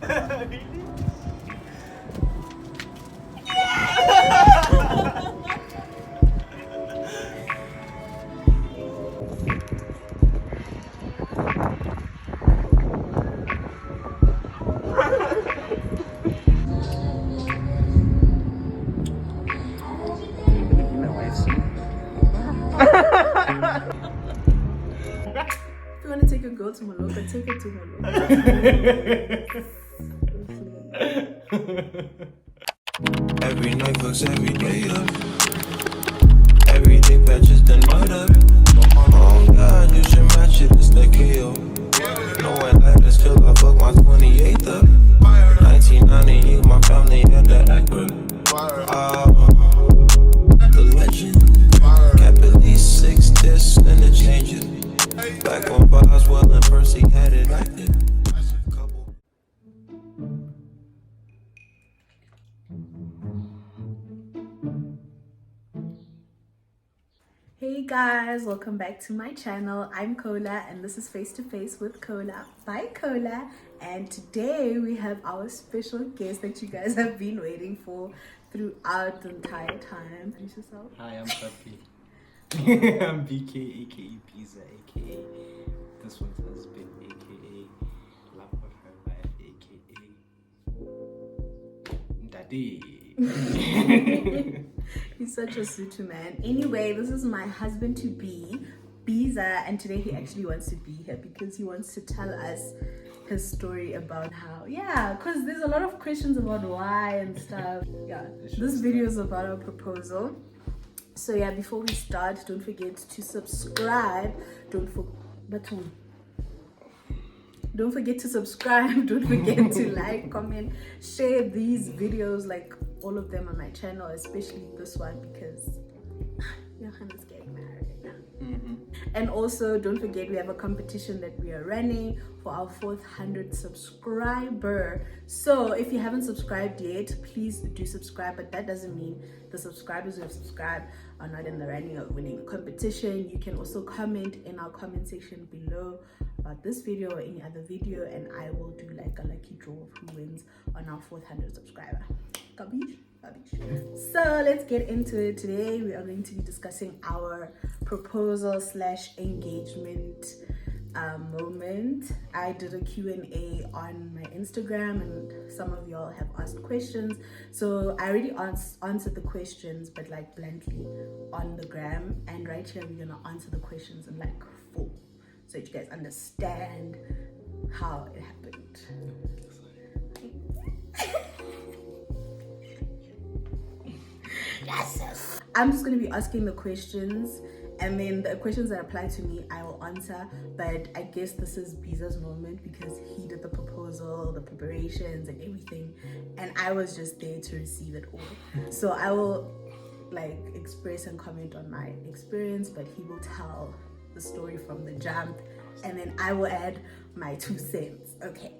Really? If you want to take a girl to Maloka, take her to Maloka. Every night fucks every day up. Everything patches done right up. Oh God, you should match it, it's the KO. No one like this till I fuck my 28th up. 1998, my family had that accurate. The legend. Kept at least 6 discs and it changed it. Back on Boswell and Percy had it active. Hey guys, welcome back to my channel. I'm Kola and this is Face to Face with Kola by Kola, and today we have our special guest that you guys have been waiting for throughout the entire time. Introduce yourself. Hi, I'm Papi. I'm BK, aka Pizza, aka this one's husband, aka Love of Her Life, aka Daddy. He's such a Sutu man. Anyway, this is my husband to be, Biza, and today he actually wants to be here because he wants to tell us his story about how, because there's a lot of questions about why and stuff. This video is about our proposal. So before we start, don't forget to subscribe. Don't forget to subscribe. Don't forget to like, comment, share these videos, like all of them on my channel, especially this one because Johan is getting married now. And also don't forget we have a competition that we are running for our 400th subscriber. So if you haven't subscribed yet, please do subscribe, but that doesn't mean the subscribers who have subscribed are not in the running of winning the competition. You can also comment in our comment section below about this video or any other video, and I will do like a lucky draw of who wins on our 400th subscriber. Kabish? So let's get into it. Today we are going to be discussing our proposal / engagement moment. I did a Q&A on my Instagram and some of y'all have asked questions, so I already answered the questions, but like bluntly on the gram, and right here we're gonna answer the questions in like full so that you guys understand how it happened. Yes. I'm just going to be asking the questions, and then the questions that apply to me I will answer, but I guess this is Biza's moment because he did the proposal, the preparations and everything, and I was just there to receive it all. So I will like express and comment on my experience, but he will tell the story from the jump, and then I will add my 2 cents. Okay.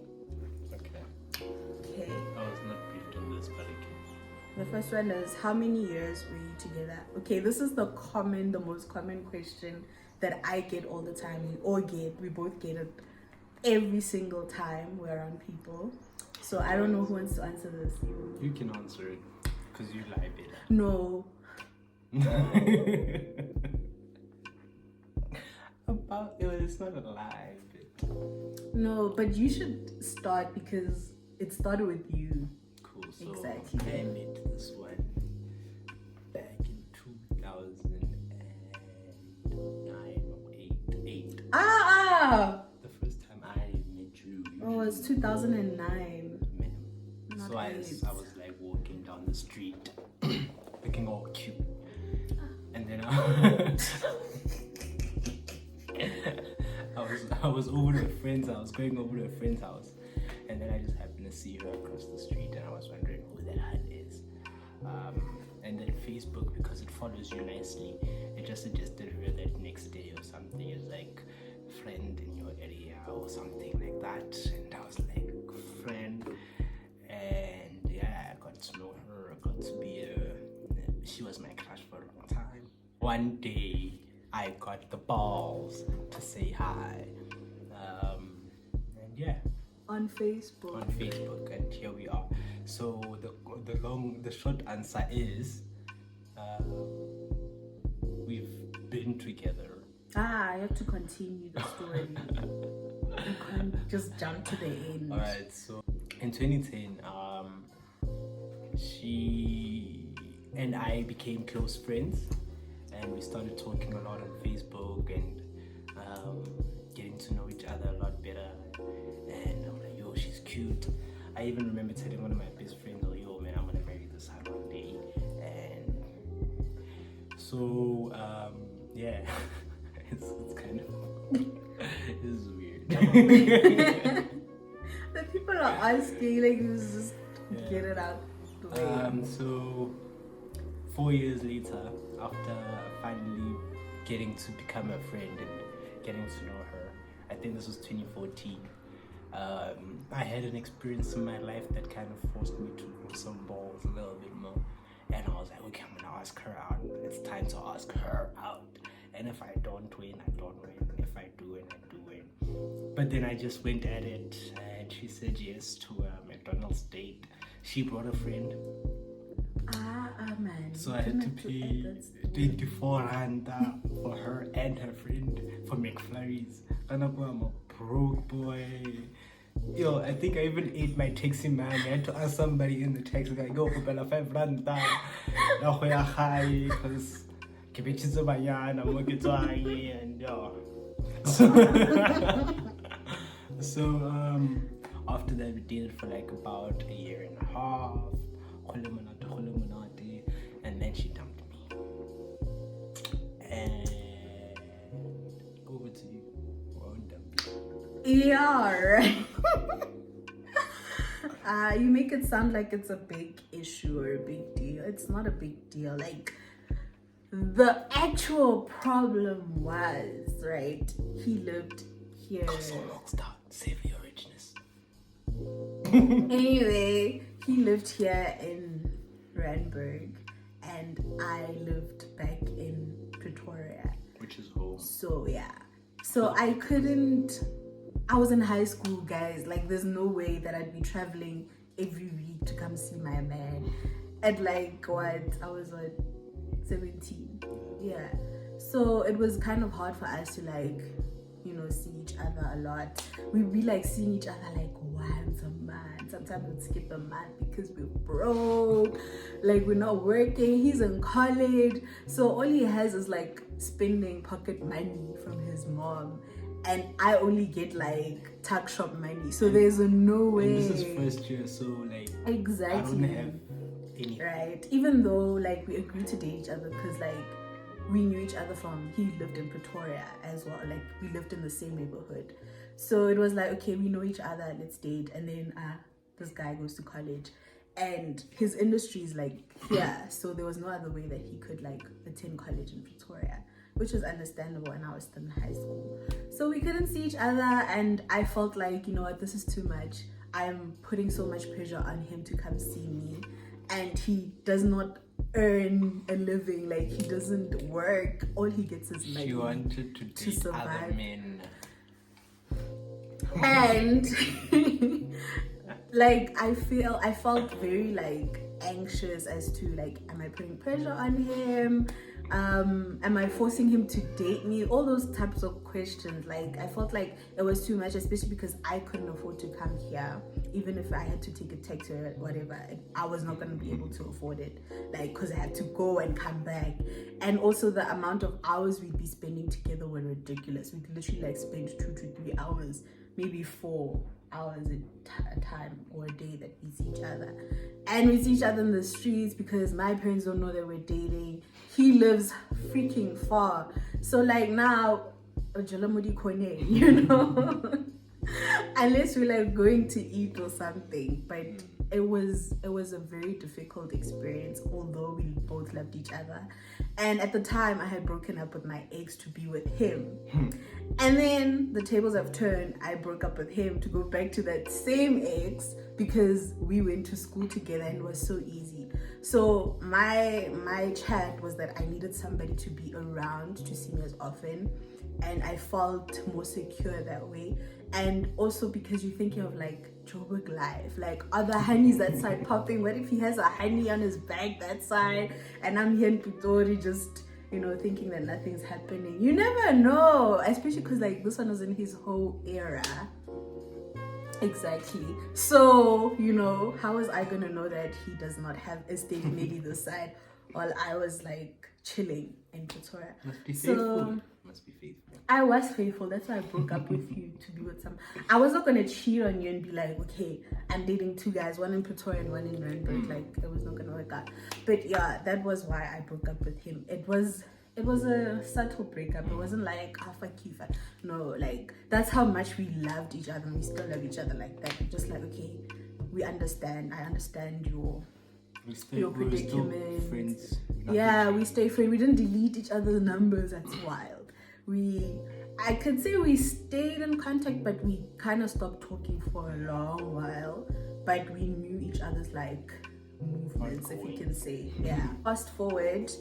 I was not briefed on this, but okay. The first one is, how many years were you together? Okay, this is the most common question that I get all the time. We both get it every single time we're around people. So I don't know who wants to answer this. You can answer it because you lie better. No. It's not a lie, but No, but you should start because it started with you. cool. So Exactly. I met this one back in 2009 or 8. The first time I met you. Oh, it's 2009. Ma'am. Not So I eight. was like walking down the street looking all cute, and then I was over to a friend's house, going over to a friend's house, and then I just happened to see her across the street, and I was wondering who that hun is. And then Facebook, because it follows you nicely, it just suggested her that next day or something is like friend in your area or something like that, and I was like friend, and I got to know her. I got to be she was my crush for a long time. One day I got the balls to say hi, and on Facebook. On Facebook, and here we are. So the short answer is, we've been together. I have to continue the story. You can't just jump to the end. Alright, so in 2010, she and I became close friends, and we started talking a lot on Facebook and getting to know each other a lot better. And I'm like, yo, she's cute. I even remember telling one of my best friends, oh, yo, man, I'm gonna marry this her one day. And so, yeah, it's kind of, it's weird. The people are asking, like, just get it out the way. So 4 years later, after finally getting to become a friend and getting to know her, I think this was 2014, I had an experience in my life that kind of forced me to grow some balls a little bit more. And I was like, okay, I'm gonna ask her out. It's time to ask her out. And if I don't win, I don't win. If I do win, I do win. But then I just went at it, and she said yes to a McDonald's date. She brought a friend. Man. So I had to pay 24 rand for her and her friend for McFlurries. And I'm a broke boy. Yo, I think I even ate my taxi man. I had to ask somebody in the taxi, like, go for 5 rand. Because Kebechizo Bayana, Mokitwai, and yo. So, after that, we dated for like about a year and a half. And then she dumped me. And over to you. Yeah, right. You make it sound like it's a big issue or a big deal. It's not a big deal. Like, the actual problem was, right, he lived here. Save your richness. Anyway, he lived here in Randburg, and I lived back in Pretoria, Which is home. so yeah, so I was in high school, guys. Like, there's no way that I'd be traveling every week to come see my man at like I was 17. Yeah, so it was kind of hard for us to like, see each other a lot. We'd be like seeing each other like once a month. Sometimes we'd skip a month because we're broke, like we're not working. He's in college, so all he has is like spending pocket money from his mom, and I only get like tuck shop money. So there's no way. And this is first year, so like exactly. I don't have any. Right. Even though like we agreed to date each other because like we knew each other he lived in Pretoria as well. Like, we lived in the same neighborhood. So it was like, okay, we know each other, let's date. And then this guy goes to college, and his industry is like here. So there was no other way that he could like attend college in Pretoria, which was understandable, and I was still in high school. So we couldn't see each other, and I felt like, you know what, this is too much. I'm putting so much pressure on him to come see me, and he does not earn a living. Like, he doesn't work. All he gets is money. She wanted to date survive. other men. And like, I felt very like anxious as to like, am I putting pressure on him? Am I forcing him to date me? All those types of questions. Like, I felt like it was too much, especially because I couldn't afford to come here. Even if I had to take a taxi or whatever, I was not going to be able to afford it, like, because I had to go and come back. And also the amount of hours we'd be spending together were ridiculous. We'd literally like spend 2 to 3 hours, maybe 4 hours a time or a day that we see each other. And we see each other in the streets because my parents don't know that we're dating. He lives freaking far. So like now, you know, unless we're like going to eat or something. But it was a very difficult experience, although we both loved each other. And at the time, I had broken up with my ex to be with him. And then the tables have turned. I broke up with him to go back to that same ex because we went to school together and it was so easy. So my chat was that I needed somebody to be around to see me as often, and I felt more secure that way. And also because you're thinking of like Joburg life, like are the honeys that side popping? What if he has a honey on his back that side and I'm here in Pitori just, you know, thinking that nothing's happening? You never know, especially because like this one was in his whole era. Exactly. So, you know, how was I gonna know that he does not have a steady lady this side while I was like chilling in Pretoria? Must be faithful. Must be faithful. I was faithful. That's why I broke up with you, to be with some. I was not gonna cheat on you and be like, okay, I'm dating two guys, one in Pretoria and one in Randburg. Like it was not gonna work out. But yeah, that was why I broke up with him. It was a subtle breakup. It wasn't like fuck you. No, like that's how much we loved each other and we still love each other like that. We're just like, okay, we understand. I understand your predicament. Friends. Yeah, we stay friends. We didn't delete each other's numbers. That's wild. I could say we stayed in contact, but we kind of stopped talking for a long while. But we knew each other's like movements, if you can say. Yeah. Fast forward,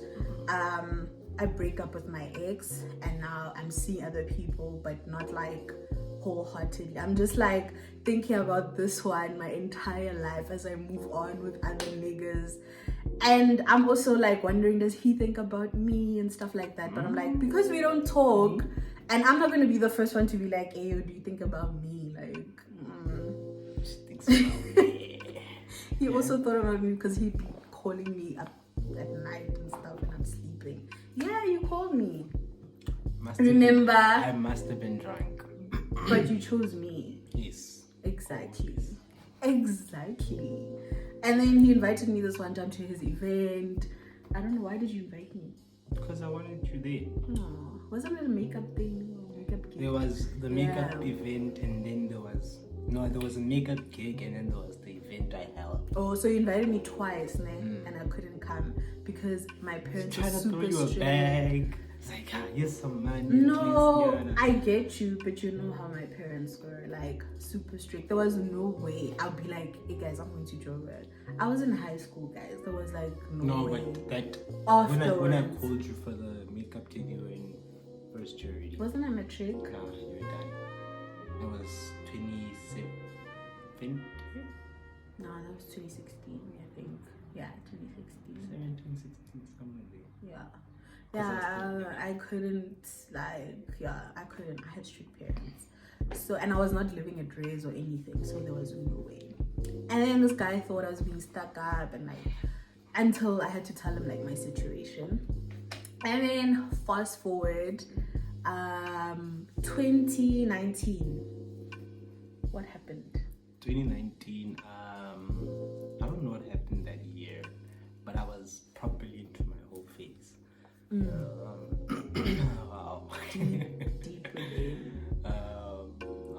I break up with my ex, and now I'm seeing other people, but not like wholeheartedly. I'm just like thinking about this one my entire life as I move on with other niggas. And I'm also like wondering, does he think about me and stuff like that? But I'm like, because we don't talk, and I'm not going to be the first one to be like, hey, do you think about me? Like, She thinks about me. He also thought about me because he'd be calling me up at night and stuff when I'm sleeping. Yeah, you called me. Remember? I must have been drunk. But you chose me. Yes. Exactly. And then he invited me this one time to his event. I don't know, why did you invite me? Because I wanted you there. Oh, wasn't it a makeup thing? There was the makeup event, and then there was a makeup gig, and then there was the event I held. Oh, so you invited me twice, and I couldn't come because my parents were trying to super throw you a strict. bag. It's like, here's some money. No, please, I get you, but you know how my parents were, like super strict. There was no way I'll be like, hey guys, I'm going to Joburg. I was in high school, guys. There was like no way. But that Afterwards. when I called you for the makeup gig, you were in first year already. Wasn't I matric? No, you were done. It was 2017. No, that was 2016, I think. Yeah, 2016. 17, 16, somewhere there. Yeah. Yeah, I couldn't, I had strict parents. So, and I was not living at Dre's or anything, so there was no way. And then this guy thought I was being stuck up, and like, until I had to tell him like my situation. And then fast forward, 2019. What happened? 2019, I don't know what happened that year, but I was properly into my whole phase. Wow. Deep within. I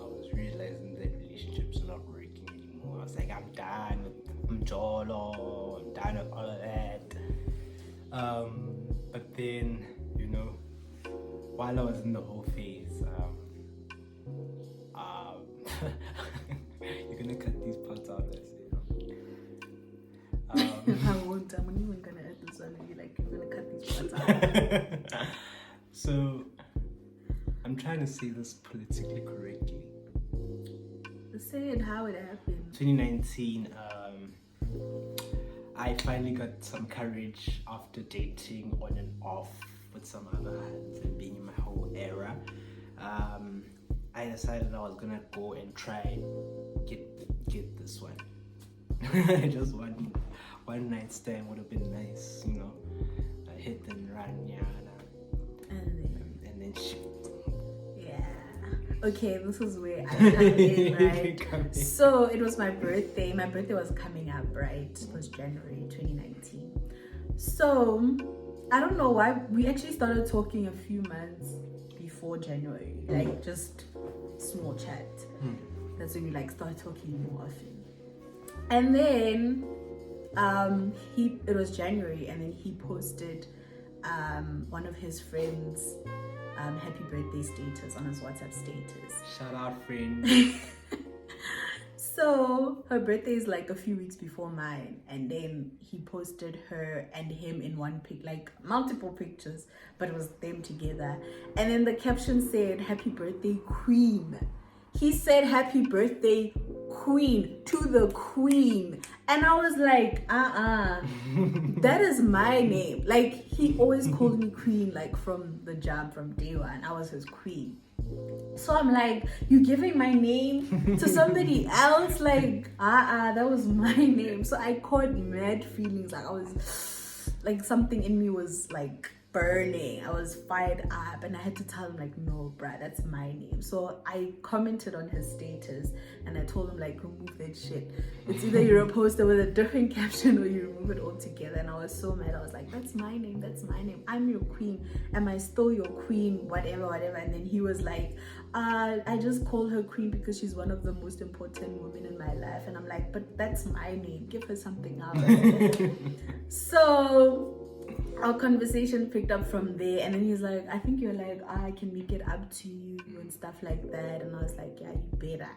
was realizing that relationships are not working anymore. I was like, I'm done with Jolo, I'm done with all of that. But then, you know, while I was in the whole phase, you're gonna cut these parts out, I say. I won't. I'm not even gonna add this one. You're like, you're gonna cut these parts out. So, I'm trying to say this politically correctly. Say it how it happened. 2019, I finally got some courage after dating on and off with some other hands and being in my whole era. I decided I was gonna go and try get this one. Just one night stand would have been nice, you know. I hit and run, yeah. And then shoot. Yeah. Okay, this is where I come in, right? So it was my birthday. My birthday was coming up, right? It was January 2019. So I don't know why we actually started talking a few months before January, like just small chat. That's when we like started talking more often. And then it was January, and then he posted one of his friends' happy birthday status on his WhatsApp status. Shout out, friend. So her birthday is like a few weeks before mine, and then he posted her and him in one pic, like multiple pictures, but it was them together. And then the caption said, "Happy birthday, Queen." He said, "Happy birthday, Queen," to the Queen. And I was like, that is my name. Like, he always called me Queen, like from the job, from day one. I was his queen. So I'm like, you giving my name to somebody else? Like, that was my name. So I caught mad feelings. Like, I was, like, something in me was like burning. I was fired up, and I had to tell him, like, no, bruh, that's my name. So I commented on his status, and I told him, like, remove that shit. It's either you repost it with a different caption or you remove it altogether. And I was so mad. I was like, that's my name, that's my name. I'm your queen. Am I still your queen? Whatever. And then he was like, I just call her queen because she's one of the most important women in my life. And I'm like, but that's my name. Give her something else. So our conversation picked up from there, and then he's like, I think you're like, I can make it up to you and stuff like that. And I was like, yeah, you better.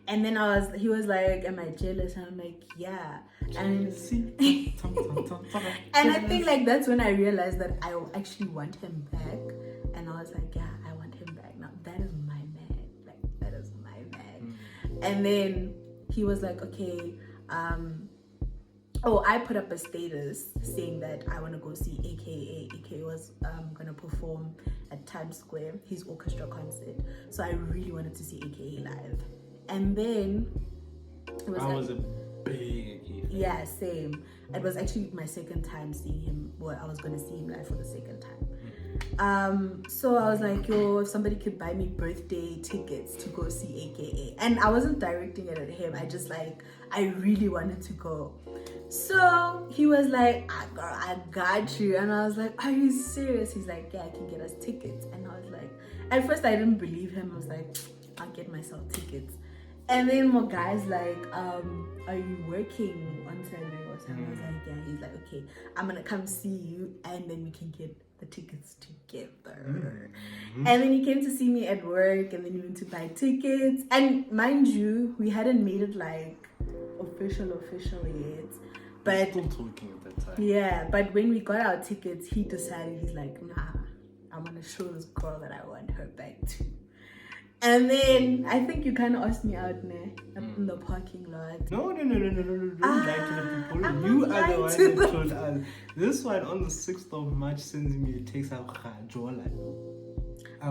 And then he was like, am I jealous? And I'm like, yeah. And and I think like that's when I realized that I actually want him back. And I was like, yeah, I want him back. Now that is my man. Like, that is my man. And then he was like, okay, I put up a status saying that I want to go see AKA. AKA was going to perform at Times Square, his orchestra concert. So I really wanted to see AKA live. And then it was I was a big AKA fan. Yeah, same. It was actually my second time seeing him. Well, I was going to see him live for the second time. So I was like, yo, if somebody could buy me birthday tickets to go see AKA. And I wasn't directing it at him. I really wanted to go. So he was like, I got you. And I was like, are you serious? He's like, yeah, I can get us tickets. And I was like, at first I didn't believe him. I was like, I'll get myself tickets. And then more guys like, are you working on Saturday or something? I was like, yeah. He's like, okay, I'm gonna come see you, and then we can get the tickets together. And then he came to see me at work, and then he went to buy tickets. And mind you, we hadn't made it like official yet. But still talking at that time. Yeah, but when we got our tickets, he decided, he's like, nah, I'm gonna show this girl that I want her back too. And then I think you kind of asked me out in the parking lot. No. Don't lie to the people. You are the one that told us. This one on the 6th of March sends me a text of Jola.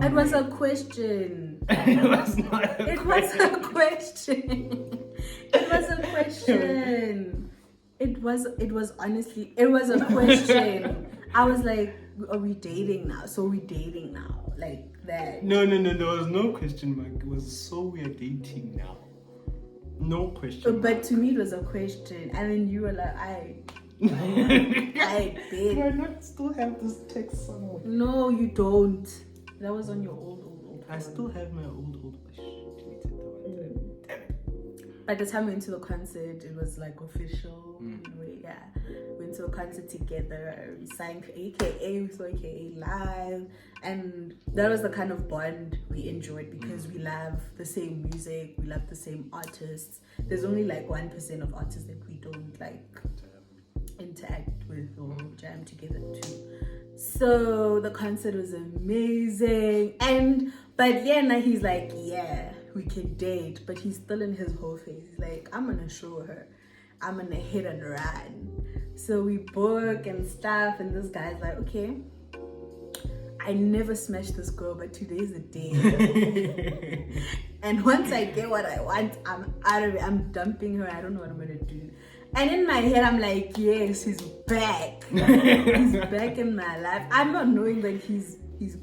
It was a question. It was not a It was a question. It was a question. It was honestly, it was a question. I was like, are we dating now? So we dating now? Like that. No, there was no question mark. It was so we are dating now. No question But mark. to me it was a question. And then you were like, I did. Do I not still have this text somewhere? No, you don't. That was on your old I still have my old deleted the one. Damn it. By the time we went to the concert, it was like official. We went to a concert together. We sang AKA, we saw AKA live, and that was the kind of bond we enjoyed because we love the same music, we love the same artists. There's only like 1% of artists that we don't like interact with or jam together too. So the concert was amazing, but now he's like, yeah, we can date, but he's still in his whole phase. He's like, I'm gonna show her, I'm gonna hit and run. So we book and stuff, and this guy's like, okay, I never smashed this girl, but today's the day. And once I get what I want, I'm out of it. I'm dumping her. I don't know what I'm gonna do. And in my head, I'm like, yes, he's back. He's back in my life. I'm not knowing that he's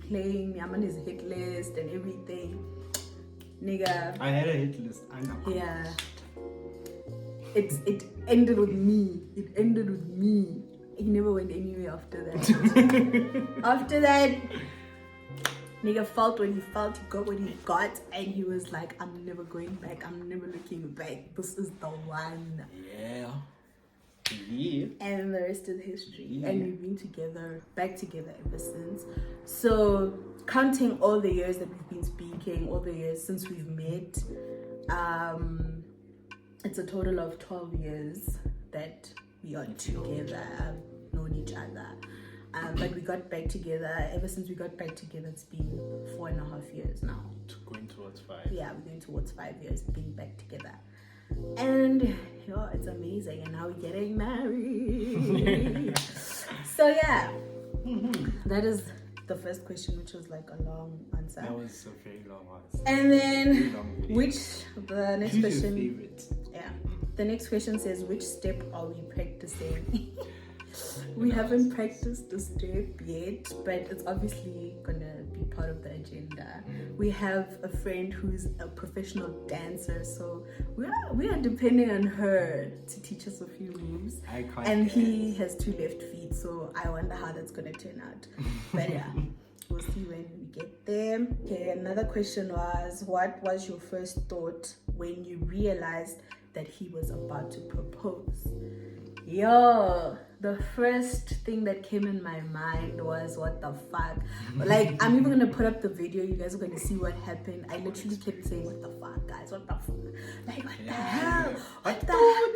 playing me. I'm on his hit list and everything. Nigga. I had a hit list. Yeah. It ended with me. He never went anywhere after that. After that, nigga felt what he felt, he got what he got, and he was like, I'm never going back, I'm never looking back. This is the one. Yeah. And the rest is history. Yeah. And we've been back together ever since. So counting all the years that we've been speaking, all the years since we've met, it's a total of 12 years that we are together, known each other. But we got back together. Ever since we got back together, it's been 4.5 years now. Going towards 5. Yeah, we're going towards 5 years being back together. And it's amazing. And now we're getting married. So yeah, that is the first question, which was like a long answer. That was a very long answer. And then, the next Who's question? your favorite? Yeah, the next question says, which step are we practicing? We haven't practiced the step yet, but it's obviously gonna be part of the agenda. We have a friend who's a professional dancer, so we are depending on her to teach us a few moves. I can't And dance. he has 2 left feet, so I wonder how that's gonna turn out. But yeah, we'll see when we get there. Okay, another question was, what was your first thought when you realized that he was about to propose? Yo, the first thing that came in my mind was, what the fuck? Like, I'm even gonna put up the video, you guys are gonna see what happened. I literally kept saying, what the fuck, guys, what the fuck? Like, what the hell? What the hell?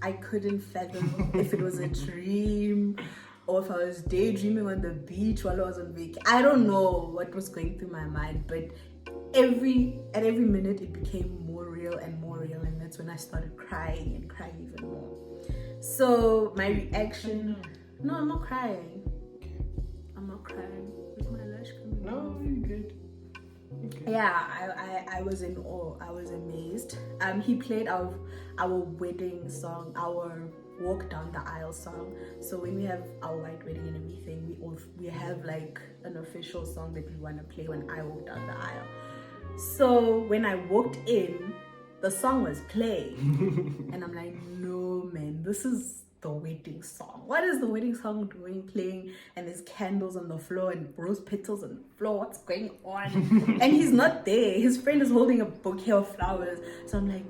I couldn't fathom if it was a dream or if I was daydreaming on the beach while I was on vacation. I don't know what was going through my mind, but at every minute it became more real, and that's when I started crying even more. So my reaction, no, I'm not crying. Is my lash coming? No, you're good. Yeah, I was in awe. I was amazed. He played our wedding song, our walk down the aisle song. So when we have our white wedding and everything, we have like an official song that we want to play when I walk down the aisle. So when I walked in, the song was playing, and I'm like, no man, this is the wedding song. What is the wedding song playing? And there's candles on the floor and rose petals on the floor. What's going on? And he's not there. His friend is holding a bouquet of flowers. So I'm like,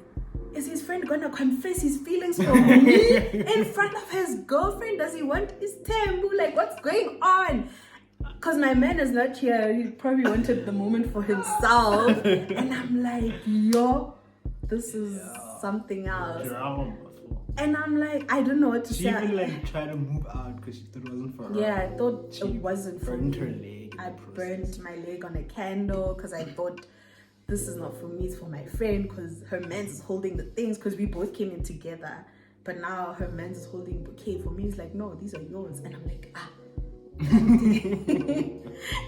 is his friend gonna confess his feelings for me in front of his girlfriend? Does he want his tembu? Like, what's going on? Because my man is not here. He probably wanted the moment for himself. And I'm like, yo, this is something else. And I'm like, I don't know what to say. She even like tried to move out because she thought it wasn't for her. Yeah, I thought it wasn't for burnt me. her leg. I burnt my leg on a candle because I thought this is not for me, it's for my friend, because her man's is holding the things, because we both came in together. But now her man's is holding a bouquet. For me, it's like, no, these are yours. And I'm like,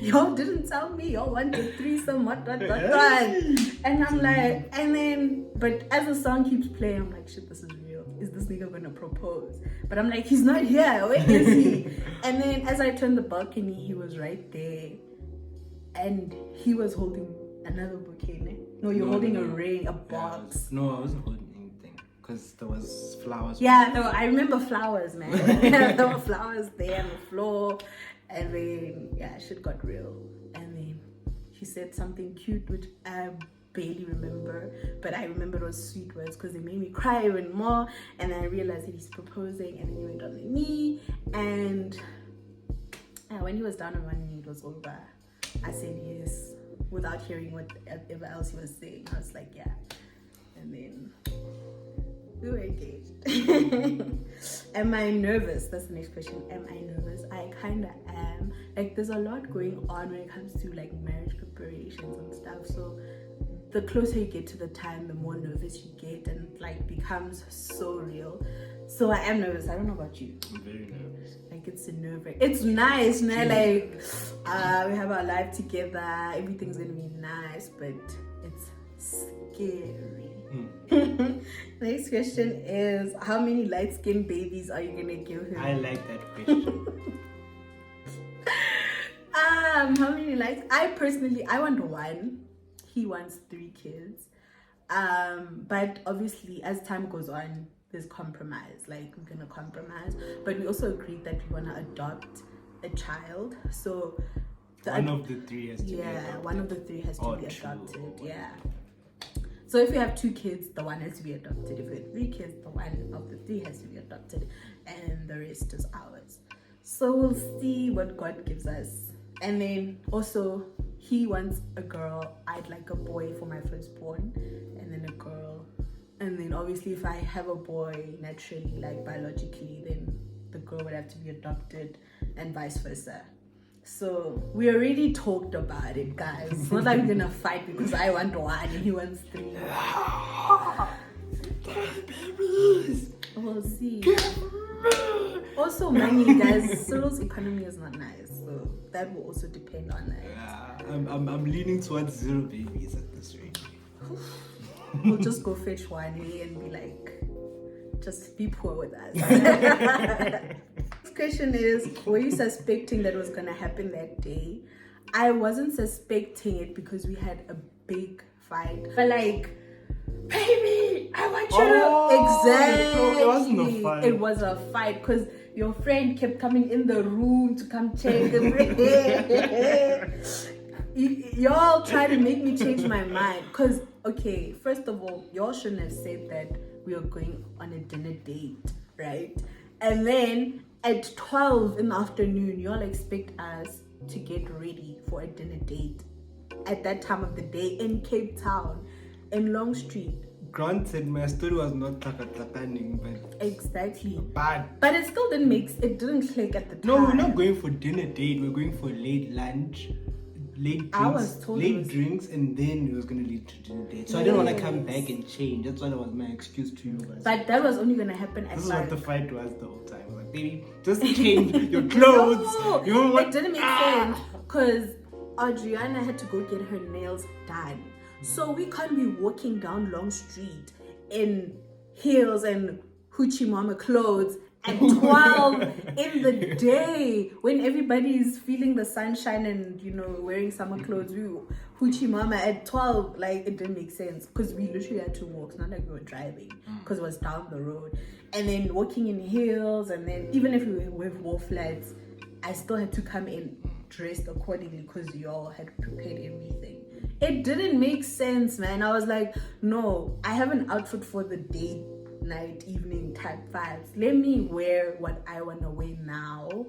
y'all didn't tell me y'all wanted threesome, what. And I'm like, and then, but as the song keeps playing, I'm like, shit, this is real. Is this nigga gonna propose? But I'm like, he's not here. Where is he? And then as I turned the balcony, he was right there. And he was holding another bouquet. No, you're holding a ring, a box. I wasn't holding anything because there was flowers. Yeah, no, I remember flowers, man. There were flowers there on the floor. And then, shit got real. And then he said something cute, which I barely remember. But I remember those sweet words because they made me cry even more. And then I realized that he's proposing. And then he went on the knee. And when he was down on one knee, it was over. I said yes, without hearing whatever else he was saying. I was like, yeah. And then we were engaged. Am I nervous? That's the next question. Am I nervous? I kind of am. Like, there's a lot going on when it comes to like marriage preparations and stuff. So the closer you get to the time, the more nervous you get, and like becomes so real. So I am nervous. I don't know about you. I'm very nervous. Like, it's a nerve-wracking. It's nice, man. Like, we have our life together. Everything's gonna be nice, but it's scary. Next question is, how many light-skinned babies are you gonna give him? I like that question. How many lights? I want 1. He wants 3 kids. But obviously, as time goes on, there's compromise. Like, we're gonna compromise, but we also agreed that we wanna adopt a child. So one of the 3 has to be adopted. One of the 3 has to be 2. adopted. Yeah. So if we have 2 kids, the 1 has to be adopted. If we have 3 kids, the 1 of the 3 has to be adopted, and the rest is ours. So we'll see what God gives us And then also he wants a girl. I'd like a boy for my firstborn, and then a girl. And then obviously if I have a boy naturally, like biologically, then the girl would have to be adopted and vice versa. So we already talked about it, guys. It's not like we're gonna fight because I want one and he wants 3. We'll see. Also money, guys. Cyril's economy is not nice, so that will also depend on it. I'm leaning towards 0 babies at this rate. We'll just go fetch one and be like, just be poor with us. This question is, were you suspecting that was gonna happen that day? I wasn't suspecting it because we had a big fight. But like, baby, I want you to... Exactly. So it wasn't a fight. It was a fight because your friend kept coming in the room to come check. Y'all try to make me change my mind. Because, okay, first of all, y'all shouldn't have said that we are going on a dinner date, right? And then at 12 in the afternoon, y'all expect us to get ready for a dinner date at that time of the day in Cape Town, in Long Street. Granted, my story was not takataning, but Exactly. bad. But it still didn't click at the time. No, we're not going for dinner date. We're going for late lunch, late drinks, I was told it was- drinks, and then it was gonna lead to dinner date. So I didn't want to come back and change. That's why that was my excuse to you guys. But that was only gonna happen at This is like... what the fight was the whole time. I was like, baby, just change your clothes. No, You know what? it didn't make sense because Adriana had to go get her nails done. So we can't be walking down Long Street in heels and hoochie mama clothes at 12 in the day when everybody is feeling the sunshine and, you know, wearing summer clothes. We hoochie mama at 12, like, it didn't make sense because we literally had to walk. It's not like we were driving because it was down the road. And then walking in heels, and then even if we wore flats, I still had to come in dressed accordingly because y'all had prepared everything. It didn't make sense, man. I was like, no, I have an outfit for the date, night, evening type vibes. Let me wear what I want to wear now,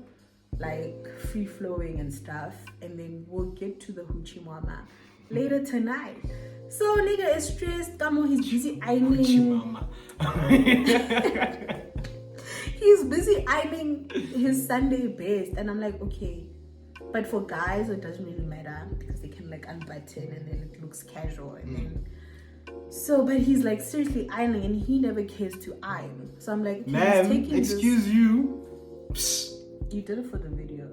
like free flowing and stuff, and then we'll get to the hoochie mama later tonight. So nigga is stressed. Kamo, he's busy Hoochie ironing. mama. He's busy ironing his Sunday best, and I'm like, okay. But for guys, it doesn't really matter because they can like unbutton and then it looks casual and then. So, but he's like seriously ironing and he never cares to iron. So I'm like, okay, Ma'am, he's taking excuse you. You did it for the video.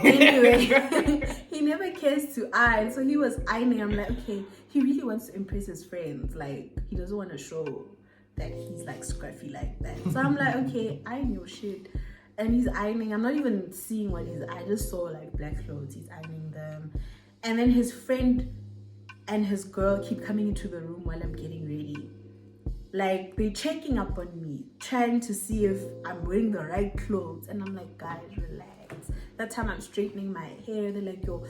Anyway, he never cares to iron. So he was ironing. I'm like, okay, he really wants to impress his friends. Like, he doesn't want to show that he's like scruffy like that. So I'm like, okay, iron your shit. And he's ironing. I'm not even seeing what he's. I just saw like black clothes. He's ironing them, and then his friend and his girl keep coming into the room while I'm getting ready. Like they're checking up on me, trying to see if I'm wearing the right clothes. And I'm like, guys, relax. That time I'm straightening my hair. They're like, your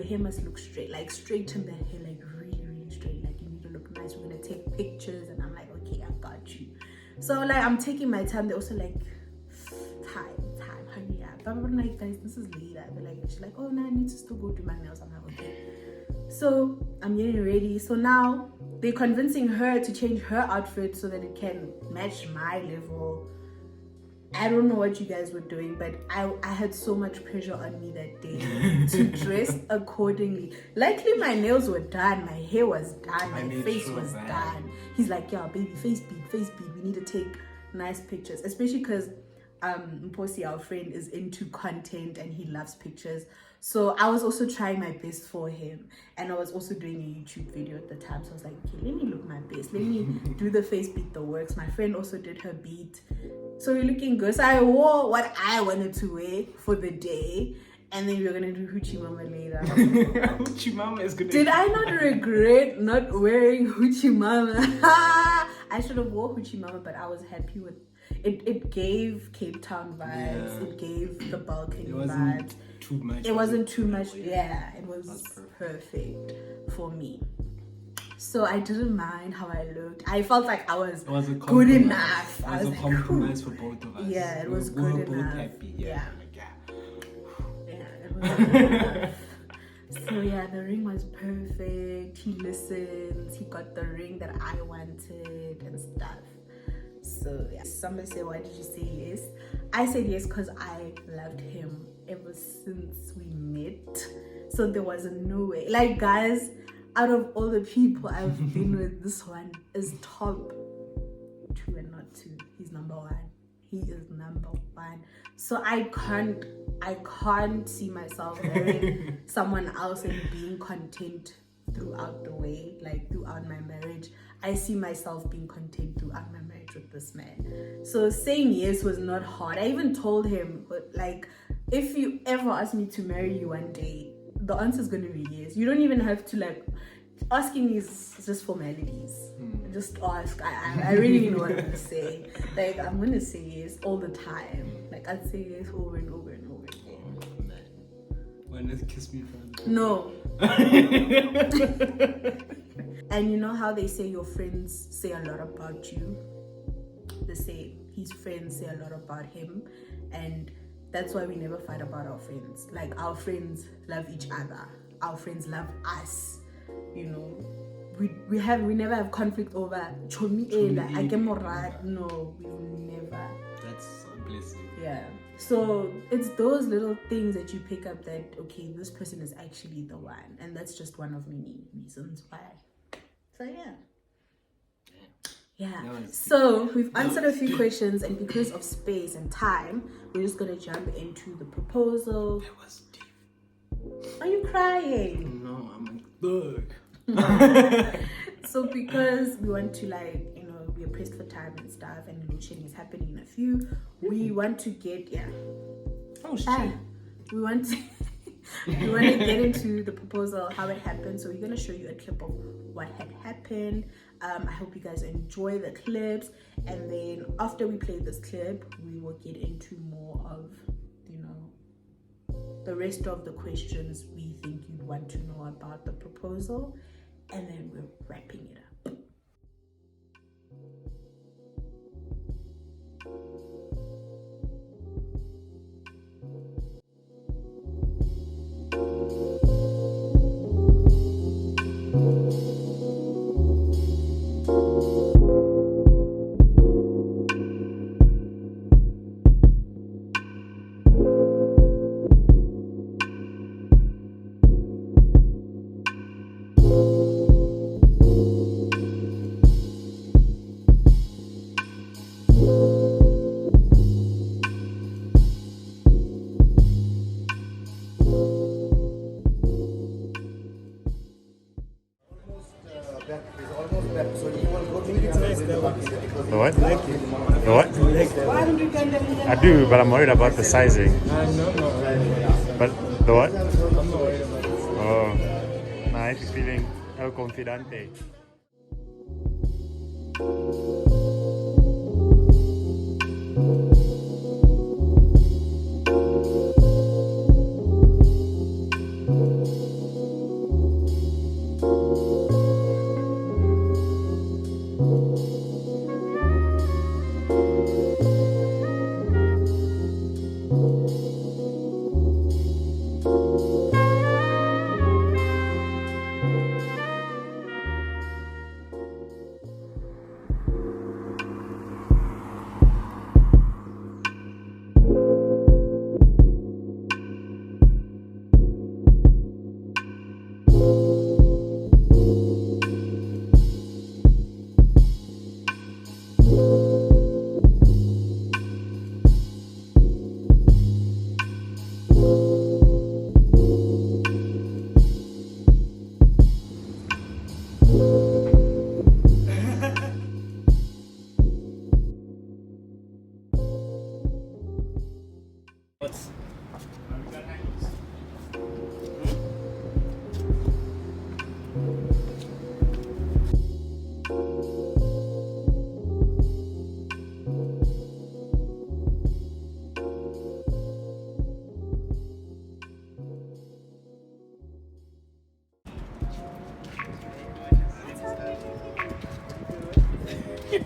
hair must look straight. Like straighten the hair, like really, really straight. Like you need to look nice. We're gonna take pictures. And I'm like, okay, I got you. So like I'm taking my time. They're also like, time, hurry up. But I'm like, guys, this is later. They're like, she's like, oh no, I need to still go do my nails. I'm like, okay. So I'm getting ready. So now they're convincing her to change her outfit so that it can match my level. I don't know what you guys were doing, but I had so much pressure on me that day to dress accordingly. Luckily, my nails were done, my hair was done, my face was done. He's like, yeah, baby, face bead. We need to take nice pictures, especially because Mposi, our friend, is into content and he loves pictures. So I was also trying my best for him, and I was also doing a YouTube video at the time. So I was like, okay, let me look my best. Let me do the face beat, the works. My friend also did her beat. So we're looking good. So I wore what I wanted to wear for the day, and then we were gonna do Hoochie Mama later. Hoochie Mama is gonna. Did I not regret not wearing Hoochie Mama? I should have wore Hoochie Mama, but I was happy with it. It gave Cape Town vibes. Yeah. It gave the balcony It wasn't vibes. too much. It wasn't too much. Yeah, it was perfect for me. So I didn't mind how I looked. I felt like I was It was a good enough. It was a like, compromise for both of us. yeah, it was we were good both enough. happy. Yeah. Like, Yeah, it So yeah, the ring was perfect. He listens. He got the ring that I wanted and stuff. So yeah, somebody said, why did you say yes? I said yes because I loved him ever since we met. So there was no way. Like, guys, out of all the people I've been with, this one is top 2 and not 2. He's number 1. He is number 1. So I can't see myself marrying someone else and being content throughout the way, like throughout my marriage. I see myself being content throughout my marriage with this man. So saying yes was not hard. I even told him, like, if you ever ask me to marry you one day, the answer is going to be yes. You don't even have to, like, asking is just formalities. Just ask. I really know what I'm going to say. Like, I'm going to say yes all the time. Like, I'd say yes over and over and over again. Why not kiss me first? No. And you know how they say your friends say a lot about you? They say his friends say a lot about him, and that's why we never fight about our friends. Like, our friends love each other. Our friends love us. You know, we never have conflict over chomi ela akemorat. No, we've never. That's a blessing. Yeah. So it's those little things that you pick up that, okay, this person is actually the one, and that's just one of many reasons why. So yeah. So we've answered a few questions, and because of space and time, we're just gonna jump into the proposal. That was deep. Are you crying? No, I'm a bug. So because we want to, like, you know, we're pressed for time and stuff, and launching is happening in a few, we want to get we want to get into the proposal, how it happened. So we're going to show you a clip of what had happened. I hope you guys enjoy the clips, and then after we play this clip, we will get into more of, you know, the rest of the questions we think you'd want to know about the proposal, and then we're wrapping it up. What? What? I do, but I'm worried about the sizing. But the what? Oh, nice feeling el confidante.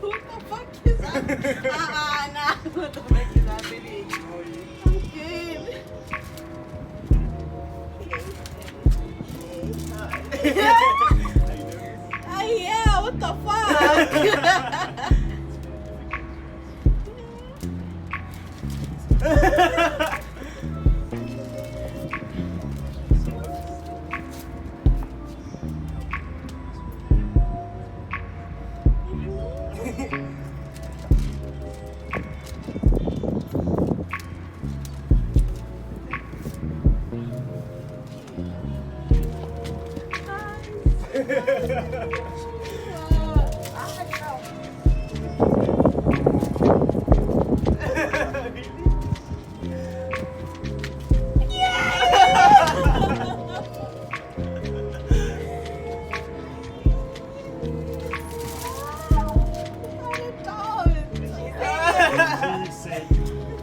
What the fuck is that? Nah. What the fuck is happening? I'm good. She said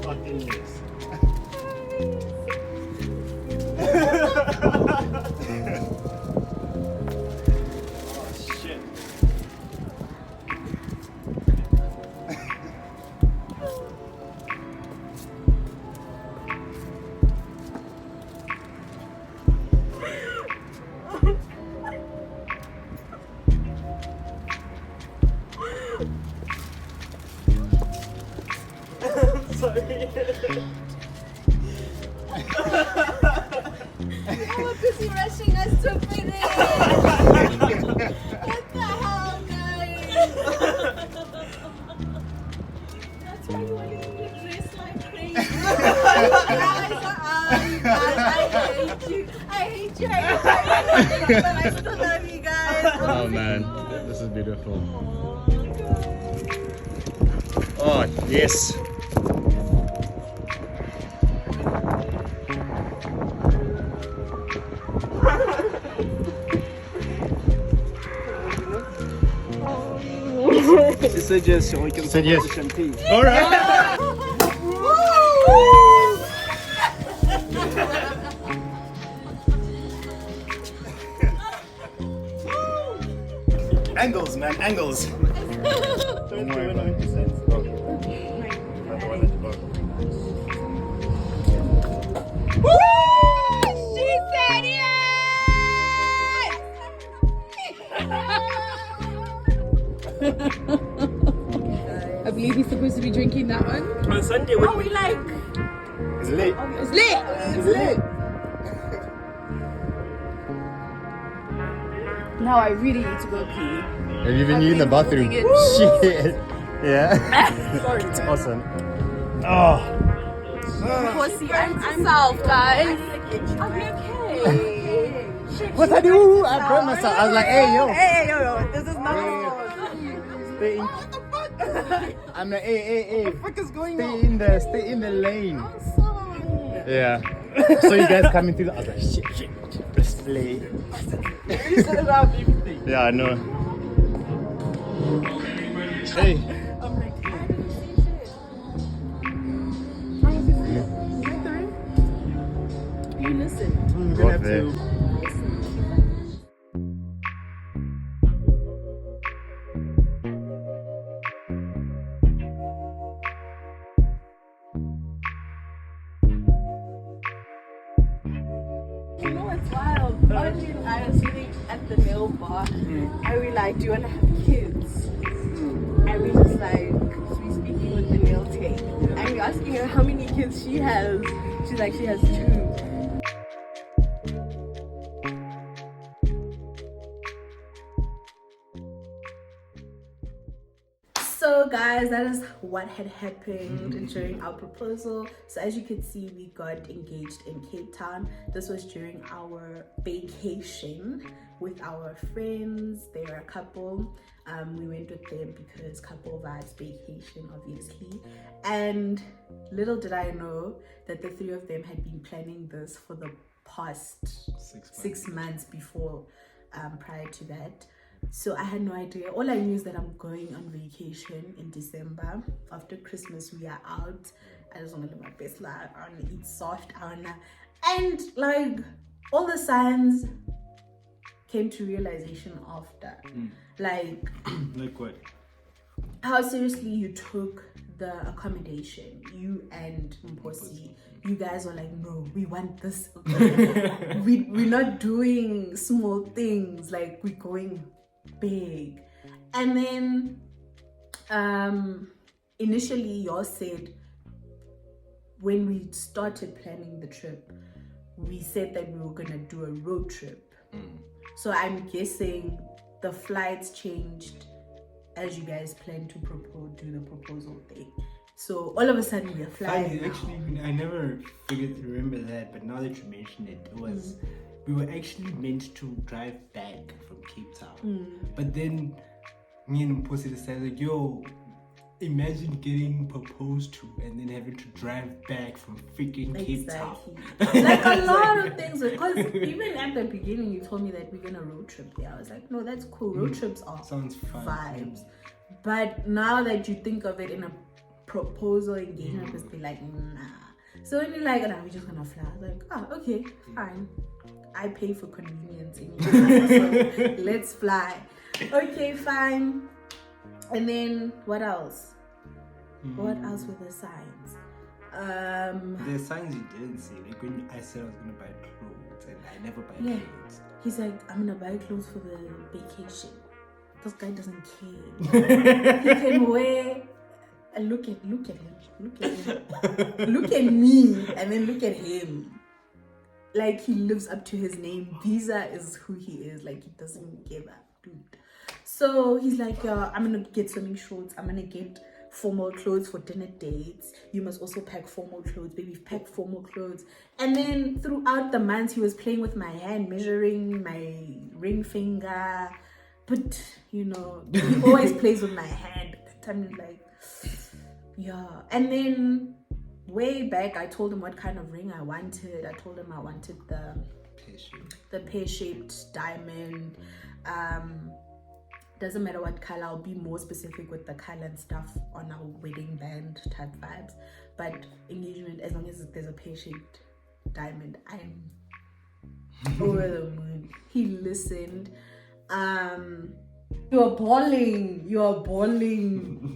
fucking yes. Oh shit. We're busy rushing us to finish. What the hell, guys? That's why you wanted me to dress like crazy. You guys, I hate you. I hate you. But I still love you guys. Oh man, this is beautiful. Oh yes. She said yes, so we can Said yes. the champagne. All right. Angles, man, angles. Don't worry about it. She said yes! I believe he's supposed to be drinking that one. On Sunday, Oh, we like. it's late. It's lit! It's late. Now I really need to go pee. Have you been in the bathroom? It. Shit. Yeah. Sorry. It's awesome. Oh. Pussy, I'm south, guys. I'll be okay. What I do? I brought myself. I was like, hey yo. Hey, yo, this is not. Stay in. I'm like, hey. What the fuck is going on? Stay in the lane. I'm sorry. Yeah. So you guys coming through? I was like, shit. Let's play. You said it out, everything. Yeah, I know. Hey. I'm like, I didn't see shit. How was it? You listen. We're gonna have there. to. You know what's wild? Only I was sitting at the nail bar. I we like, do you want to have kids? And we just like, we speaking with the nail tech. And we're asking her how many kids she has. She's like, she has 2. So guys, that is what had happened during our proposal. So as you can see, we got engaged in Cape Town. This was during our vacation with our friends. They were a couple. We went with them because couple vibes vacation, obviously. And little did I know that the 3 of them had been planning this for the past 6 months before, prior to that. So I had no idea. All I knew is that I'm going on vacation in December. After Christmas, we are out. I just want to live my best life. I want to eat soft. And like all the signs came to realization after. Like what? how seriously you took the accommodation. You and Mposi. You guys were like, no, we want this. We're not doing small things. Like we're going big. And then Initially, y'all said when we started planning the trip, we said that we were gonna do a road trip. So I'm guessing the flights changed as you guys planned to do the proposal thing. So all of a sudden we are flying. Funny, actually, I never remember that, but now that you mention it, it was we were actually meant to drive back from Cape Town, but then me and Mposi decided, like, yo, imagine getting proposed to and then having to drive back from freaking Cape Town. Like a lot of things, because even at the beginning you told me that we're gonna road trip there. I was like, no, that's cool. Road trips are Sounds fun. vibes. But now that you think of it in a proposal engagement, it's be like, nah. So when you're like, nah, we're just gonna fly, I was like, oh, okay, fine. I pay for convenience anyway, so let's fly. Okay, fine. And then what else? What else were the signs? The signs you didn't see, like when I said I was gonna buy clothes and I never buy clothes. He's like, I'm gonna buy clothes for the vacation. This guy doesn't care. He can wear. Look at him. Look at him. Look at me, and then look at him. Like he lives up to his name. Visa is who he is. Like he doesn't give up, dude. So he's like, I'm gonna get swimming shorts. I'm gonna get formal clothes for dinner dates. You must also pack formal clothes. Baby, pack formal clothes. And then throughout the months, he was playing with my hand, measuring my ring finger. But he always plays with my hand. I'm like, yeah. And then way back, I told him what kind of ring I wanted. I told him I wanted the pear-shaped diamond. Doesn't matter what color. I'll be more specific with the color and stuff on our wedding band type vibes. But engagement, as long as there's a pear-shaped diamond, I'm over the moon. He listened. You're balling.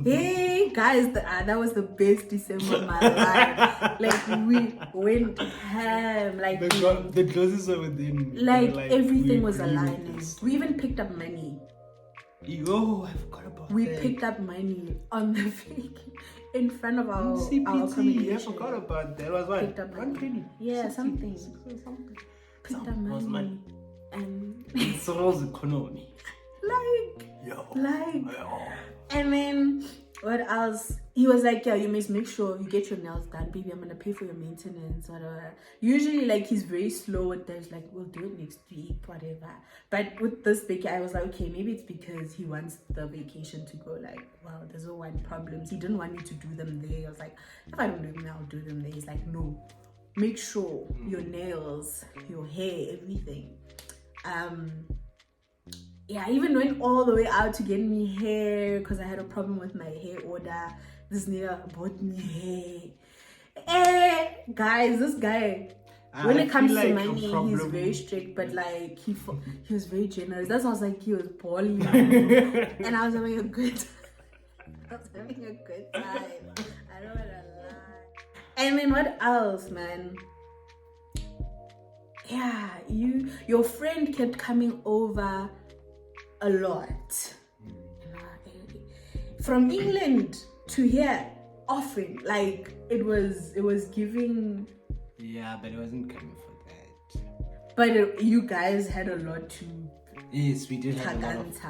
Hey guys, that was the best December of my life. Like we went ham. Like the clothes are within. Like everything was aligning. We even picked up money. Oh, I forgot about that. We picked up money on the fake in front of our CPT. accommodation. I forgot about that. It was what? Picked up money. 120. Yeah, 60, something. 60 something. Picked up Was money. And Soul's economy. And then what else? He was like, yeah, you must make sure you get your nails done, baby. I'm gonna pay for your maintenance, whatever. Usually, like, he's very slow with this, like, we'll do it next week, whatever. But with this vacation, I was like, okay, maybe it's because he wants the vacation to go like, well, there's no one problems. He didn't want me to do them there. I was like, if I don't do them, I'll do them there. He's like, no, make sure your nails, your hair, everything. Yeah, I even went all the way out to get me hair because I had a problem with my hair order. This nigga bought me hair. Guys, this guy, when it comes to money, he's very strict, but like he was very generous. That's why I was like, he was balling, and I was having a good time. I don't wanna lie. And then what else, man? Yeah, your friend kept coming over a lot from England to here often. Like it was giving. Yeah, but it wasn't coming for that. But you guys had a lot to. Yes, we did have a lot of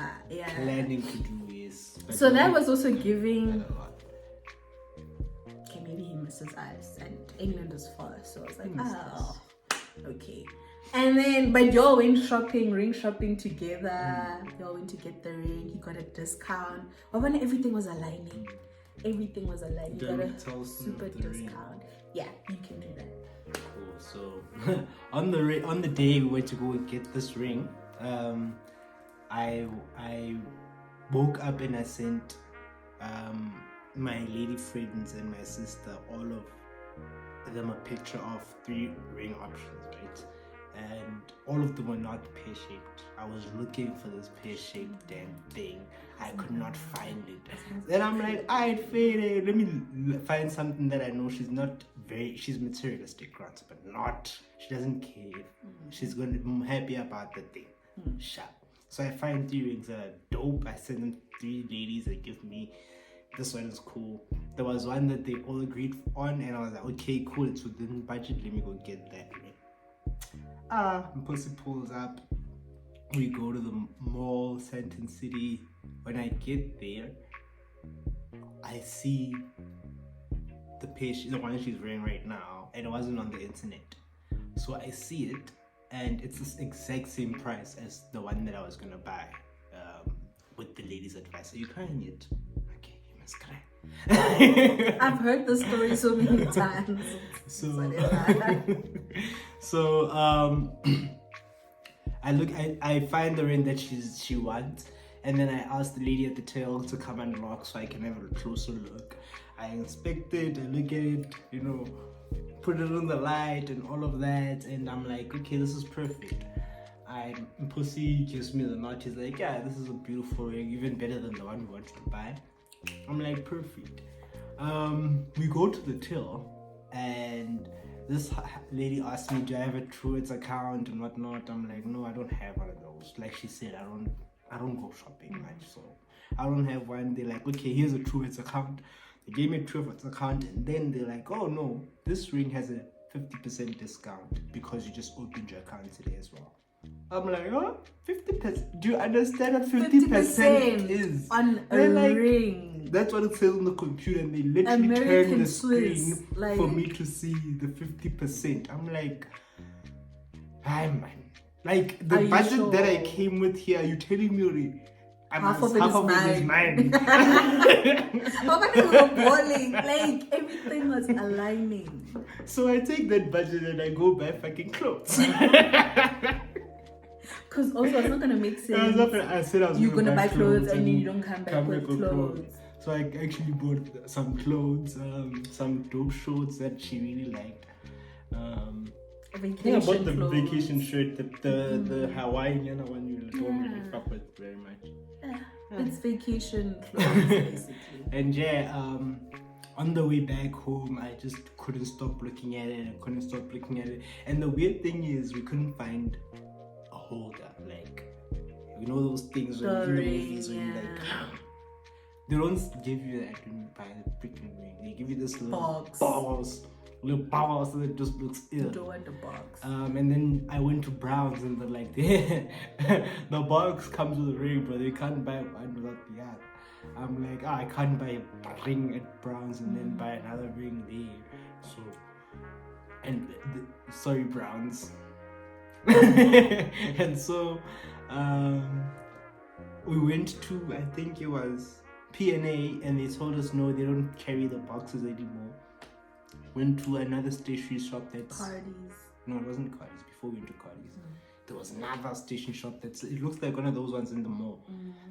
planning to do. Yes. So that was also giving. Okay, maybe he misses us, and England is far, so I was like, oh, okay. And then, but y'all went ring shopping together. Y'all went to get the ring. He got a discount. But when everything was aligning, you got a super discount. Yeah, you can do that. Cool. So on the day we went to go get this ring, I woke up and I sent my lady friends and my sister, all of them, a picture of 3 ring options, right? And all of them were not pear-shaped. I was looking for this pear-shaped damn thing. I could not find it. Then I'm like, alright, fade. Let me find something that I know she's materialistic, grants, but she doesn't care. She's gonna be happy about the thing. Sharp. So I find 3 rings that are dope. I send them 3 ladies that give me this one is cool. There was one that they all agreed on, and I was like, okay, cool, it's within budget, let me go get that. Pussy pulls up. We go to the mall, Sandton City. When I get there, I see the page, the one she's wearing right now, and it wasn't on the internet. So I see it, and it's the exact same price as the one that I was gonna buy. With the lady's advice. Are you crying yet? Okay, you must cry. I've heard the story so many times. So I find the ring that she wants, and then I ask the lady at the tail to come and lock so I can have a closer look. I inspect it, I look at it, put it on the light and all of that, and I'm like, okay, this is perfect. Pussy gives me the nod. He's like, yeah, this is a beautiful ring, even better than the one we wanted to buy. I'm like, perfect. We go to the till, and this lady asked me, do I have a Truett's account and whatnot? I'm like, no, I don't have one of those. Like she said, I don't go shopping much, so I don't have one. They're like, okay, here's a Truett's account. They gave me a Truett's account, and then they're like, oh no, this ring has a 50% discount because you just opened your account today as well. I'm like, oh, 50%. Do you understand what 50% is? On a ring. That's what it says on the computer, and they literally American turn the Swiss, screen like, for me to see the 50%. I'm like, hi man. Like the budget that I came with here, are you telling me already? Half of it is mine. How about it was balling? Like everything was aligning. So I take that budget and I go buy fucking clothes. Because also it's not gonna make sense. I said I was you're gonna buy clothes and then you don't come back with clothes. So I actually bought some clothes, some dope shorts that she really liked. Vacation I bought the clothes. vacation shirt, the Hawaiian one you don't really fuck with very much. It's vacation clothes basically. And yeah, on the way back home, I just couldn't stop looking at it. And the weird thing is, we couldn't find a holder. Like, those things when in the movies when you like, they don't give you that when you buy the freaking ring. They give you this little box that just looks ill. Don't want the box. And then I went to Browns, and they're like, the box comes with a ring, but they can't buy one without the other. I'm like, I can't buy a ring at Browns and then buy another ring there. So, and sorry Browns. And so, we went to, I think it was P&A, and they told us no, they don't carry the boxes anymore. Went to another stationery shop that's... Cardi's. No, it wasn't Cardi's. Before we went to Cardi's. There was another stationery shop it looks like one of those ones in the mall.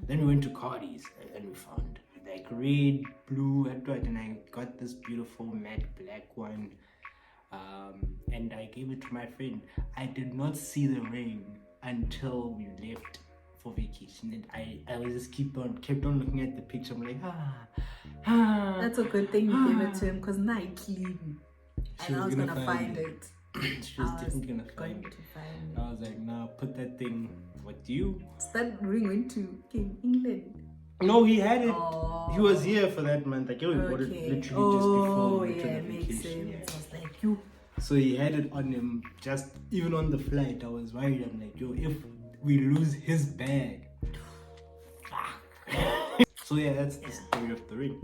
Then we went to Cardi's, and we found like red, blue, and I got this beautiful matte black one. And I gave it to my friend. I did not see the ring until we left for vacation, and I was just kept on looking at the picture. I'm like, That's a good thing you gave it to him, because now I clean. And I was gonna find it. She was definitely gonna find it. I was like, nah, put that thing. What do you? That ring went to England. No, he had it. Oh. He was here for that month. Like, we bought it literally just before we went to the vacation. Makes sense. I was like, you. So he had it on him. Just even on the flight, I was worried. I'm like, yo, if we lose his bag, fuck. So yeah, that's the story of the ring.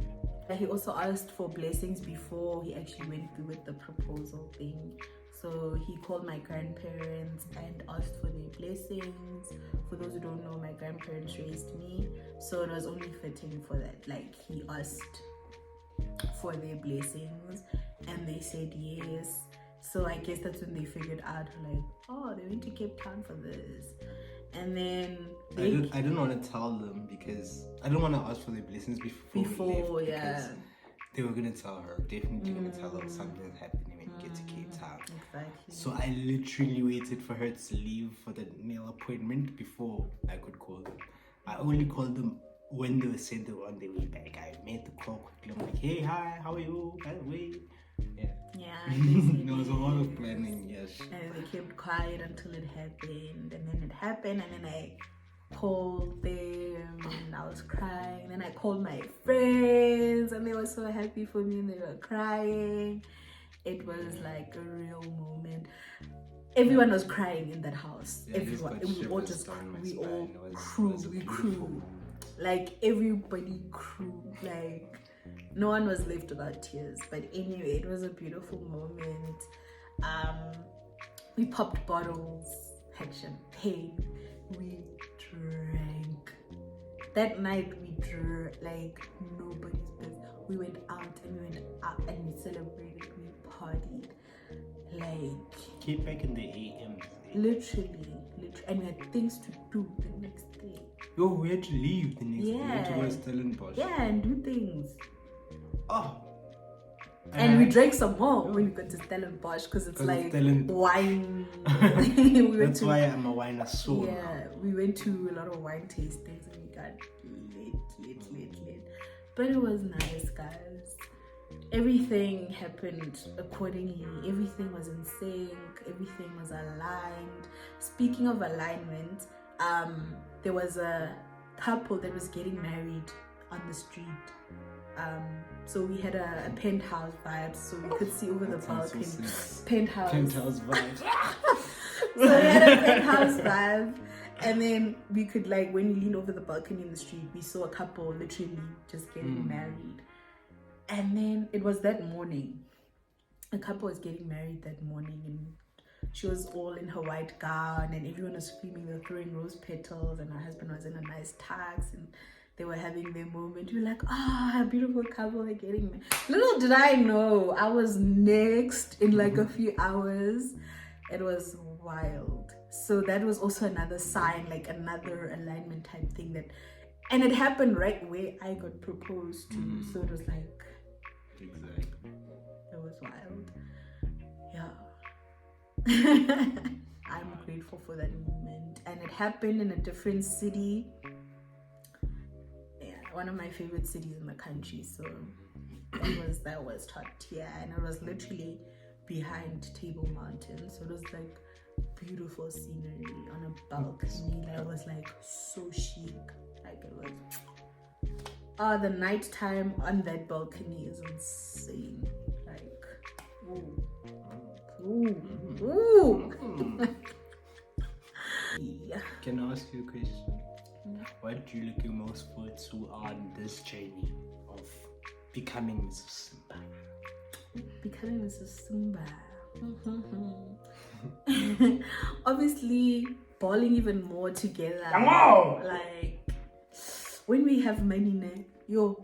He also asked for blessings before he actually went through with the proposal thing. So he called my grandparents and asked for their blessings. For those who don't know, my grandparents raised me, so it was only fitting for that. Like, he asked for their blessings and they said yes. So I guess that's when they figured out, like, oh, they went to Cape Town for this. And then I didn't want to tell them because I don't want to ask for their blessings before we left, because they were gonna tell her, definitely gonna tell her something's happening when you get to Cape Town. Exactly. So I literally waited for her to leave for the nail appointment before I could call them. I only called them when they were saying they were on their way back. I made the call quickly. I'm like, hey, hi, how are you? By the way, there was a lot of planning, yes. And they kept quiet until it happened, and then it happened, and then I called them and I was crying. Then I called my friends and they were so happy for me and they were crying. It was like a real moment. Everyone was crying in that house. Yeah, Everyone. We all just we crew. beautiful. Like everybody crew. Like no one was left without tears. But anyway, it was a beautiful moment. We popped bottles, had champagne, we drank. That night we drank like nobody's business. We went out and we celebrated, we partied. Like Keep back in the AM. literally, and we had things to do the next day. Yo, we had to leave the next day. We had to go to Yeah. Stellenbosch. Yeah, and do things. Oh. And we drank some more when we got to Stellenbosch because it's 'Cause like Stellen- wine. we went That's to, why I'm a wine soul. yeah, we went to a lot of wine tastings and we got lit. But it was nice, guys. Everything happened accordingly. Everything was in sync. Everything was aligned. Speaking of alignment, there was a couple that was getting married on the street. So we had a penthouse vibe, so we could see over the That sounds so balcony. sick. Penthouse. Penthouse vibes. So we had a penthouse vibe, and then we could like when we leaned over the balcony in the street, we saw a couple literally just getting married. And then it was that morning. A couple was getting married that morning, and she was all in her white gown, and everyone was screaming. They were throwing rose petals, and her husband was in a nice tux, and they were having their moment. We were like, a beautiful couple, they're getting married. Little did I know, I was next in like a few hours. It was wild. So that was also another sign, like another alignment type thing and it happened right where I got proposed to. So it was like, Exactly. it was wild. Yeah. I'm grateful for that moment. And it happened in a different city. Yeah, one of my favorite cities in the country. So that was top tier. And it was literally behind Table Mountain. So it was like beautiful scenery on a balcony. That was like so chic. Like it was the nighttime on that balcony is insane. Like ooh. Yeah. Can I ask you a question? What are you looking most forward to on this journey of becoming Mrs. Simba? Becoming Mrs. Simba. Obviously, balling even more together. Come on! Like when we have money now, yo,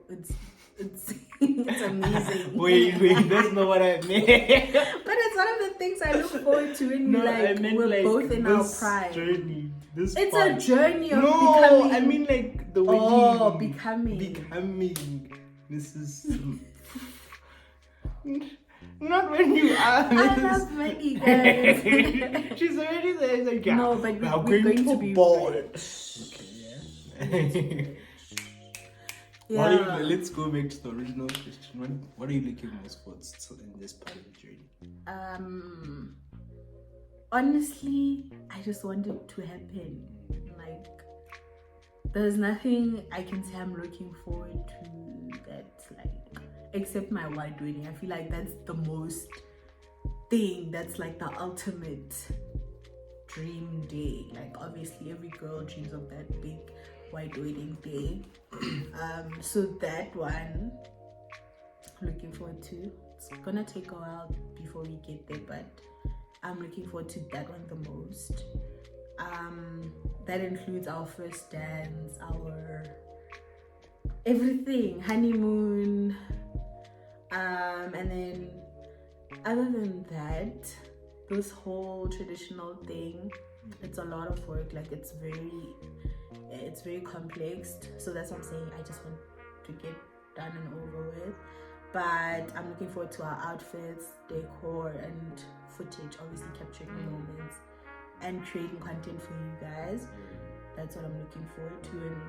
it's it's amazing. Wait, that's not what I meant. But it's one of the things I look forward to when we're both in our prime. Journey, this It's part. a journey of No, becoming. I mean like the way becoming. Mrs. Not when you are. I love money, guys. She's already there. It's like, yeah, No, but we are we're going to be ball. rich. Okay, Yeah. let's go back to the original question. What are you looking most forward to in this part of the journey? Honestly, I just want it to happen. Like, there's nothing I can say I'm looking forward to that's like, except my white wedding. I feel like that's the most thing, that's like the ultimate dream day. Like, obviously every girl dreams of that big white wedding day. So that one I'm looking forward to. It's gonna take a while before we get there, but I'm looking forward to that one the most. That includes our first dance, our everything, honeymoon, and then other than that, this whole traditional thing, it's a lot of work. Like it's very complex. So that's what I'm saying. I just want to get done and over with. But I'm looking forward to our outfits, decor, and footage. Obviously, capturing the moments and creating content for you guys. That's what I'm looking forward to. And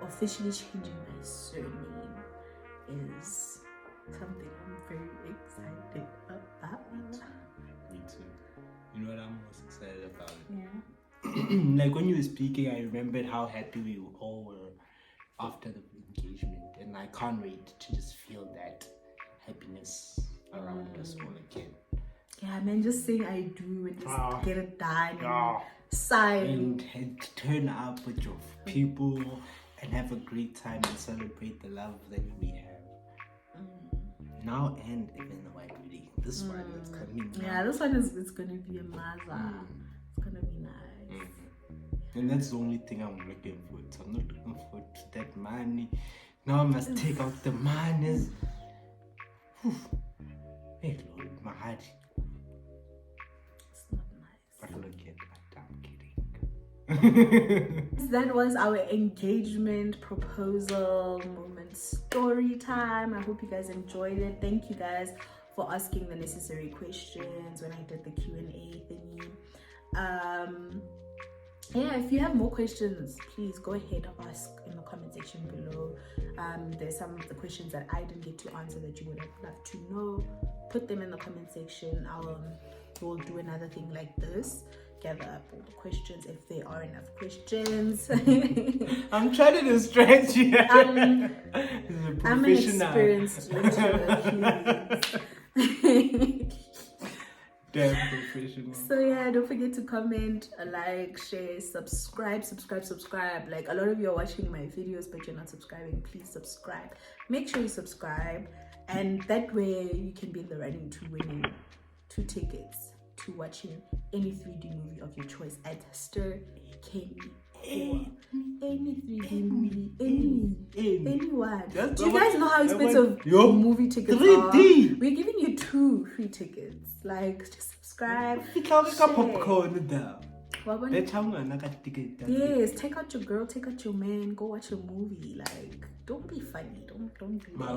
officially changing my surname is something I'm very excited about. Me too. You know what I'm most excited about? Yeah. like when you were speaking, I remembered how happy we all were after the engagement, and I can't wait to just feel that happiness around us all again. Yeah, man, just saying I do and just get it done. Yeah. Sign. And turn up with your people and have a great time and celebrate the love that we have. Now and even the white wedding. This one that's coming. Yeah, this one is gonna be a maza. It's gonna be nice. And that's the only thing I'm looking forward to. I'm not looking forward to that money. Now I must take out the monies. Hey Lord, my heart. It's not nice. But look at that, I'm kidding. That was our engagement proposal moment story time. I hope you guys enjoyed it. Thank you guys for asking the necessary questions when I did the Q&A thingy. Yeah, if you have more questions, please go ahead and ask in the comment section below. There's some of the questions that I didn't get to answer that you would have loved to know. Put them in the comment section. We'll do another thing like this. Gather up all the questions if there are enough questions. I'm trying to distract you. I'm an experienced YouTuber, please. Damn professional. So yeah, don't forget to comment, like, share, subscribe. Like a lot of you are watching my videos but you're not subscribing. Please subscribe. Make sure you subscribe, and that way you can be in the running to winning 2 tickets to watching any 3D movie of your choice at Sterkenikor. Any 3D movie, anyone. Do you guys know how expensive movie tickets 3D. Are? We're giving you 2 free tickets. Like, just subscribe. Popcorn Yes, take out your girl, take out your man, go watch a movie. Like, don't be funny. Don't do that.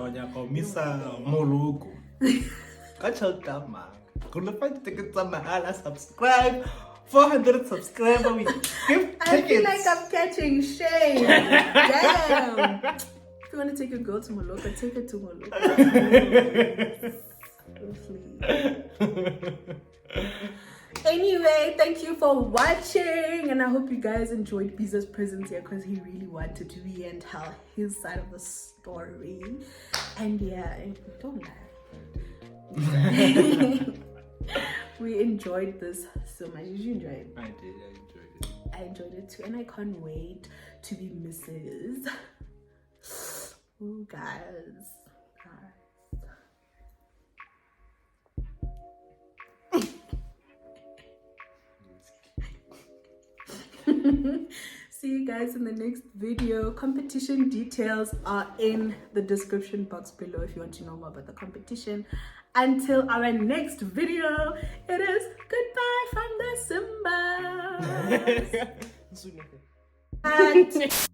Subscribe. 400 subscribers. We give I feel tickets. like I'm catching shade. Damn. If you want to take your girl to Maloka, take her to Maloka. Anyway, thank you for watching, and I hope you guys enjoyed Biza's presence here because he really wanted to be and tell his side of the story. And yeah, don't lie. We enjoyed this so much. Did you enjoy it? I did. I enjoyed it. I enjoyed it too, and I can't wait to be Mrs. Ooh, guys. See you guys in the next video. Competition details are in the description box below if you want to know more about the competition. Until our next video, it is goodbye from the Simba.